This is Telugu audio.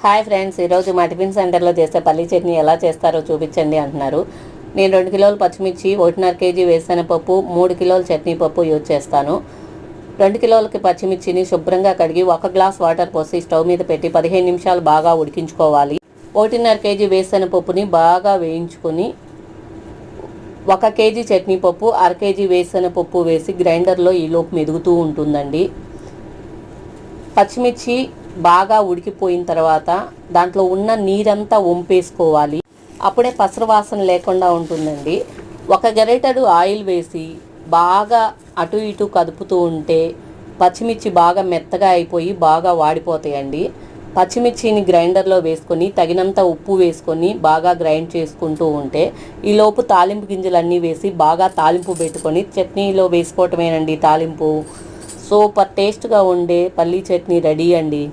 హాయ్ ఫ్రెండ్స్, ఈరోజు మా టిఫిన్ సెంటర్లో చేసే పల్లీ చట్నీ ఎలా చేస్తారో చూపించండి అంటున్నారు. నేను 2 కిలోల పచ్చిమిర్చి, 1.5 కేజీ వేరుశనగపప్పు, 3 కిలోల చట్నీ పప్పు యూజ్ చేస్తాను. 2 కిలోలకి పచ్చిమిర్చిని శుభ్రంగా కడిగి 1 గ్లాస్ వాటర్ పోసి స్టవ్ మీద పెట్టి 15 నిమిషాలు బాగా ఉడికించుకోవాలి. 1.5 కేజీ వేరుశనగపప్పుని బాగా వేయించుకొని 1 కేజీ చట్నీ పప్పు, 1/2 కేజీ వేరుశనగపప్పు వేసి గ్రైండర్లో ఈలోపు మెదుగుతూ ఉంటుందండి. పచ్చిమిర్చి బాగా ఉడికిపోయిన తర్వాత దాంట్లో ఉన్న నీరంతా వంపేసుకోవాలి. అప్పుడే పసరు వాసన లేకుండా ఉంటుందండి. 1 గరిటెడు ఆయిల్ వేసి బాగా అటు ఇటు కదుపుతూ ఉంటే పచ్చిమిర్చి బాగా మెత్తగా అయిపోయి బాగా వాడిపోతాయండి. పచ్చిమిర్చిని గ్రైండర్లో వేసుకొని తగినంత ఉప్పు వేసుకొని బాగా గ్రైండ్ చేసుకుంటూ ఉంటే ఈలోపు తాలింపు గింజలన్నీ వేసి బాగా తాలింపు పెట్టుకొని చట్నీలో వేసుకోవటమేనండి తాలింపు. సూపర్ టేస్ట్గా ఉండే పల్లీ చట్నీ రెడీ అండి.